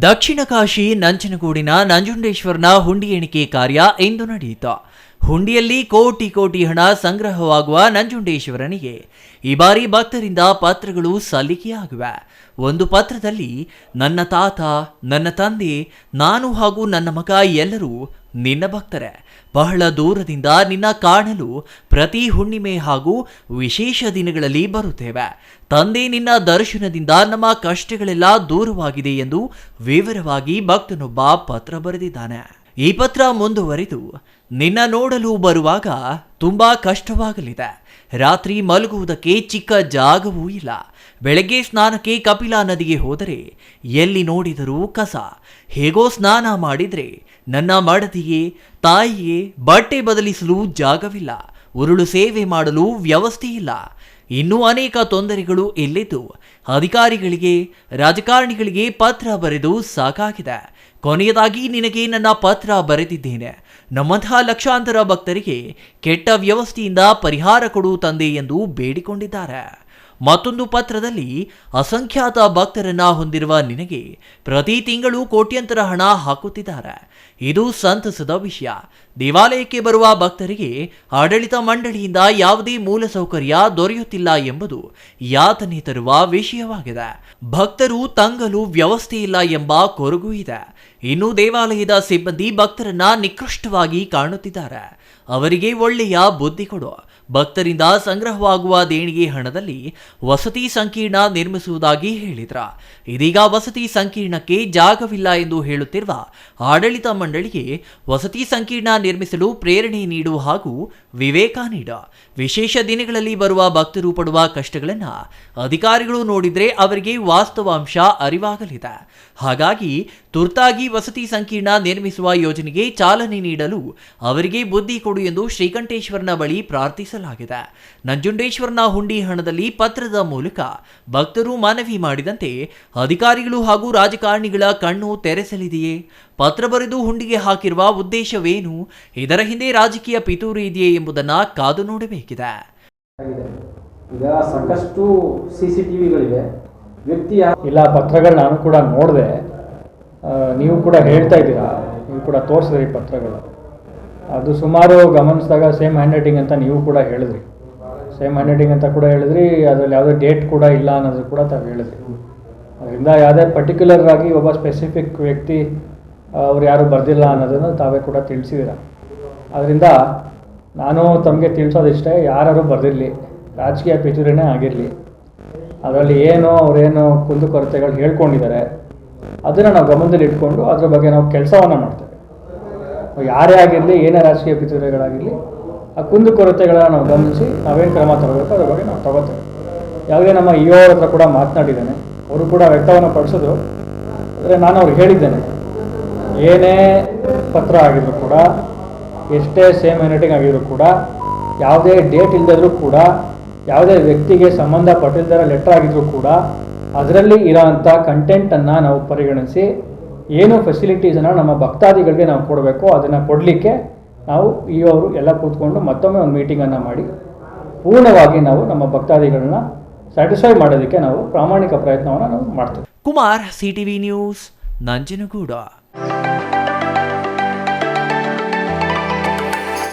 ದಕ್ಷಿಣ ಕಾಶಿ ನಂಜನಗೂಡಿನ ನಂಜುಂಡೇಶ್ವರನ ಹುಂಡಿ ಎಣಿಕೆ ಕಾರ್ಯ ಇಂದು ನಡೆಯಿತು. ಹುಂಡಿಯಲ್ಲಿ ಕೋಟಿ ಕೋಟಿ ಹಣ ಸಂಗ್ರಹವಾಗುವ ನಂಜುಂಡೇಶ್ವರನಿಗೆ ಈ ಬಾರಿ ಭಕ್ತರಿಂದ ಪತ್ರಗಳು ಸಲ್ಲಿಕೆಯಾಗಿವೆ. ಒಂದು ಪತ್ರದಲ್ಲಿ ನನ್ನ ತಾತ, ನನ್ನ ತಂದೆ, ನಾನು ಹಾಗೂ ನನ್ನ ಮಗ ಎಲ್ಲರೂ ನಿನ್ನ ಭಕ್ತರೇ. ಬಹಳ ದೂರದಿಂದ ನಿನ್ನ ಕಾಣಲು ಪ್ರತಿ ಹುಣ್ಣಿಮೆ ಹಾಗೂ ವಿಶೇಷ ದಿನಗಳಲ್ಲಿ ಬರುತ್ತೇವೆ. ತಂದೆ, ನಿನ್ನ ದರ್ಶನದಿಂದ ನಮ್ಮ ಕಷ್ಟಗಳೆಲ್ಲ ದೂರವಾಗಿದೆ ಎಂದು ವಿವರವಾಗಿ ಭಕ್ತನೊಬ್ಬ ಪತ್ರ ಬರೆದಿದ್ದಾನೆ. ಈ ಪತ್ರ ಮುಂದುವರಿದು, ನಿನ್ನ ನೋಡಲು ಬರುವಾಗ ತುಂಬಾ ಕಷ್ಟವಾಗಲಿದೆ. ರಾತ್ರಿ ಮಲಗುವುದಕ್ಕೆ ಚಿಕ್ಕ ಜಾಗವೂ ಇಲ್ಲ. ಬೆಳಗ್ಗೆ ಸ್ನಾನಕ್ಕೆ ಕಪಿಲಾ ನದಿಗೆ ಹೋದರೆ ಎಲ್ಲಿ ನೋಡಿದರೂ ಕಸ. ಹೇಗೋ ಸ್ನಾನ ಮಾಡಿದ್ರೆ ನನ್ನ ಮಡದಿಗೆ, ತಾಯಿಗೆ ಬಟ್ಟೆ ಬದಲಿಸಲು ಜಾಗವಿಲ್ಲ. ಉರುಳು ಸೇವೆ ಮಾಡಲು ವ್ಯವಸ್ಥೆ ಇಲ್ಲ. ಇನ್ನೂ ಅನೇಕ ತೊಂದರೆಗಳು ಇಲ್ಲಿದ್ದು ಅಧಿಕಾರಿಗಳಿಗೆ, ರಾಜಕಾರಣಿಗಳಿಗೆ ಪತ್ರ ಬರೆದು ಸಾಕಾಗಿದೆ. ಕೊನೆಯದಾಗಿ ನಿನಗೆ ನನ್ನ ಪತ್ರ ಬರೆದಿದ್ದೇನೆ. ನಮ್ಮಂತಹ ಲಕ್ಷಾಂತರ ಭಕ್ತರಿಗೆ ಕೆಟ್ಟ ವ್ಯವಸ್ಥೆಯಿಂದ ಪರಿಹಾರ ಕೊಡು ತಂದೆ ಎಂದು ಬೇಡಿಕೊಂಡಿದ್ದಾರೆ. ಮತ್ತೊಂದು ಪತ್ರದಲ್ಲಿ, ಅಸಂಖ್ಯಾತ ಭಕ್ತರನ್ನ ಹೊಂದಿರುವ ನಿನಗೆ ಪ್ರತಿ ತಿಂಗಳು ಕೋಟ್ಯಂತರ ಹಣ ಹಾಕುತ್ತಿದ್ದಾರೆ. ಇದು ಸಂತಸದ ವಿಷಯ. ದೇವಾಲಯಕ್ಕೆ ಬರುವ ಭಕ್ತರಿಗೆ ಆಡಳಿತ ಮಂಡಳಿಯಿಂದ ಯಾವುದೇ ಮೂಲಸೌಕರ್ಯ ದೊರೆಯುತ್ತಿಲ್ಲ ಎಂಬುದು ಯಾತನೆ ತರುವ ವಿಷಯವಾಗಿದೆ. ಭಕ್ತರು ತಂಗಲು ವ್ಯವಸ್ಥೆ ಇಲ್ಲ ಎಂಬ ಕೊರಗು ಇದೆ. ಇನ್ನು ದೇವಾಲಯದ ಸಿಬ್ಬಂದಿ ಭಕ್ತರನ್ನ ನಿಕೃಷ್ಟವಾಗಿ ಕಾಣುತ್ತಿದ್ದಾರೆ. ಅವರಿಗೆ ಒಳ್ಳೆಯ ಬುದ್ಧಿ ಕೊಡು. ಭಕ್ತರಿಂದ ಸಂಗ್ರಹವಾಗುವ ದೇಣಿಗೆ ಹಣದಲ್ಲಿ ವಸತಿ ಸಂಕೀರ್ಣ ನಿರ್ಮಿಸುವುದಾಗಿ ಹೇಳಿದ್ರ. ಇದೀಗ ವಸತಿ ಸಂಕೀರ್ಣಕ್ಕೆ ಜಾಗವಿಲ್ಲ ಎಂದು ಹೇಳುತ್ತಿರುವ ಆಡಳಿತ ಮಂಡಳಿಗೆ ವಸತಿ ಸಂಕೀರ್ಣ ನಿರ್ಮಿಸಲು ಪ್ರೇರಣೆ ನೀಡು ಹಾಗೂ ವಿವೇಕ ನೀಡ. ವಿಶೇಷ ದಿನಗಳಲ್ಲಿ ಬರುವ ಭಕ್ತರು ಪಡುವ ಕಷ್ಟಗಳನ್ನು ಅಧಿಕಾರಿಗಳು ನೋಡಿದ್ರೆ ಅವರಿಗೆ ವಾಸ್ತವಾಂಶ ಅರಿವಾಗಲಿದೆ. ಹಾಗಾಗಿ ತುರ್ತಾಗಿ ವಸತಿ ಸಂಕೀರ್ಣ ನಿರ್ಮಿಸುವ ಯೋಜನೆಗೆ ಚಾಲನೆ ನೀಡಲು ಅವರಿಗೆ ಬುದ್ಧಿ ಕೊಡು ಎಂದು ಶ್ರೀಕಂಠೇಶ್ವರನ ಬಳಿ ಪ್ರಾರ್ಥಿಸಲಾಗಿದೆ. ನಂಜುಂಡೇಶ್ವರನ ಹುಂಡಿ ಹಣದಲ್ಲಿ ಪತ್ರದ ಮೂಲಕ ಭಕ್ತರು ಮನವಿ ಮಾಡಿದಂತೆ ಅಧಿಕಾರಿಗಳು ಹಾಗೂ ರಾಜಕಾರಣಿಗಳ ಕಣ್ಣು ತೆರೆಸಲಿದೆಯೇ? ಪತ್ರ ಬರೆದು ಹುಂಡಿಗೆ ಹಾಕಿರುವ ಉದ್ದೇಶವೇನು? ಇದರ ಹಿಂದೆ ರಾಜಕೀಯ ಪಿತೂರಿ ಇದೆಯೇ ಎಂಬುದನ್ನು ಕಾದು ನೋಡಬೇಕಿದೆ. ಈಗ ಸಾಕಷ್ಟು CCTVಗಳಿವೆ. ವ್ಯಕ್ತಿ ಇಲ್ಲ, ಪತ್ರಗಳು ನಾನು ಕೂಡ ನೋಡಿದೆ. ನೀವು ಕೂಡ ಹೇಳ್ತಾ ಇದ್ದೀರಾ, ನೀವು ಕೂಡ ತೋರಿಸಿದ್ರಿ ಪತ್ರಗಳು. ಅದು ಸುಮಾರು ಗಮನಿಸಿದಾಗ ಸೇಮ್ ಹ್ಯಾಂಡ್ ರೈಟಿಂಗ್ ಅಂತ ನೀವು ಕೂಡ ಹೇಳಿದ್ರಿ. ಸೇಮ್ ಹ್ಯಾಂಡ್ ರೈಟಿಂಗ್ ಅಂತ ಕೂಡ ಹೇಳಿದ್ರಿ. ಅದರಲ್ಲಿ ಯಾವುದೇ ಡೇಟ್ ಕೂಡ ಇಲ್ಲ ಅನ್ನೋದು ಕೂಡ ತಾವು ಹೇಳಿದ್ರಿ. ಅದರಿಂದ ಯಾವುದೇ ಪರ್ಟಿಕ್ಯುಲರ್ ಆಗಿ ಒಬ್ಬ ಸ್ಪೆಸಿಫಿಕ್ ವ್ಯಕ್ತಿ ಅವ್ರು ಯಾರು ಬರೆದಿಲ್ಲ ಅನ್ನೋದನ್ನು ತಾವೇ ಕೂಡ ತಿಳಿಸಿದ್ದೀರ. ಅದರಿಂದ ನಾನು ತಮಗೆ ತಿಳಿಸೋದಿಷ್ಟೇ, ಯಾರು ಬರೆದಿರಲಿ, ರಾಜಕೀಯ ಪಿತೂರಿನೇ ಆಗಿರಲಿ, ಅದರಲ್ಲಿ ಅವರೇನು ಕುಂದುಕೊರತೆಗಳು ಹೇಳ್ಕೊಂಡಿದ್ದಾರೆ ಅದನ್ನು ನಾವು ಗಮನದಲ್ಲಿ ಇಟ್ಕೊಂಡು ಅದ್ರ ಬಗ್ಗೆ ನಾವು ಕೆಲಸವನ್ನು ಮಾಡ್ತೇವೆ. ಯಾರೇ ಆಗಿರಲಿ, ಏನೇ ರಾಜಕೀಯ ಪಿತೂರಿಗಳಾಗಿರಲಿ, ಆ ಕುಂದುಕೊರತೆಗಳನ್ನು ನಾವು ಗಮನಿಸಿ ನಾವೇನು ಕ್ರಮ ತಗೋಬೇಕು ಅದ್ರ ಬಗ್ಗೆ ನಾವು ತಗೋತೇವೆ. ಯಾವುದೇ ನಮ್ಮ ಅವ್ರ ಹತ್ರ ಕೂಡ ಮಾತನಾಡಿದ್ದೇನೆ. ಅವರು ಕೂಡ ವ್ಯಕ್ತವನ್ನು ಪಡಿಸೋದು. ಆದರೆ ನಾನು ಅವ್ರಿಗೆ ಹೇಳಿದ್ದೇನೆ, ಏನೇ ಪತ್ರ ಆಗಿದ್ರು ಕೂಡ, ಎಷ್ಟೇ ಸೇಮ್ ಹ್ಯಾಂಡ್ ರೈಟಿಂಗ್ ಆಗಿದ್ರು ಕೂಡ, ಯಾವುದೇ ಡೇಟ್ ಇಲ್ಲದಿದ್ರೂ ಕೂಡ, ಯಾವುದೇ ವ್ಯಕ್ತಿಗೆ ಸಂಬಂಧಪಟ್ಟಿದ್ದರ ಲೆಟರ್ ಆಗಿದ್ರು ಕೂಡ ಅದರಲ್ಲಿ ಇರೋಂಥ ಕಂಟೆಂಟನ್ನು ನಾವು ಪರಿಗಣಿಸಿ ಏನು ಫೆಸಿಲಿಟೀಸನ್ನು ನಮ್ಮ ಭಕ್ತಾದಿಗಳಿಗೆ ನಾವು ಕೊಡಬೇಕು ಅದನ್ನು ಕೊಡಲಿಕ್ಕೆ ನಾವು ಅವರು ಎಲ್ಲ ಕೂತ್ಕೊಂಡು ಮತ್ತೊಮ್ಮೆ ಒಂದು ಮೀಟಿಂಗನ್ನು ಮಾಡಿ ಪೂರ್ಣವಾಗಿ ನಾವು ನಮ್ಮ ಭಕ್ತಾದಿಗಳನ್ನ ಸ್ಯಾಟಿಸ್ಫೈ ಮಾಡೋದಕ್ಕೆ ನಾವು ಪ್ರಾಮಾಣಿಕ ಪ್ರಯತ್ನವನ್ನು ನಾವು ಮಾಡ್ತೇವೆ. Kumar, CTV news, Nanjangud.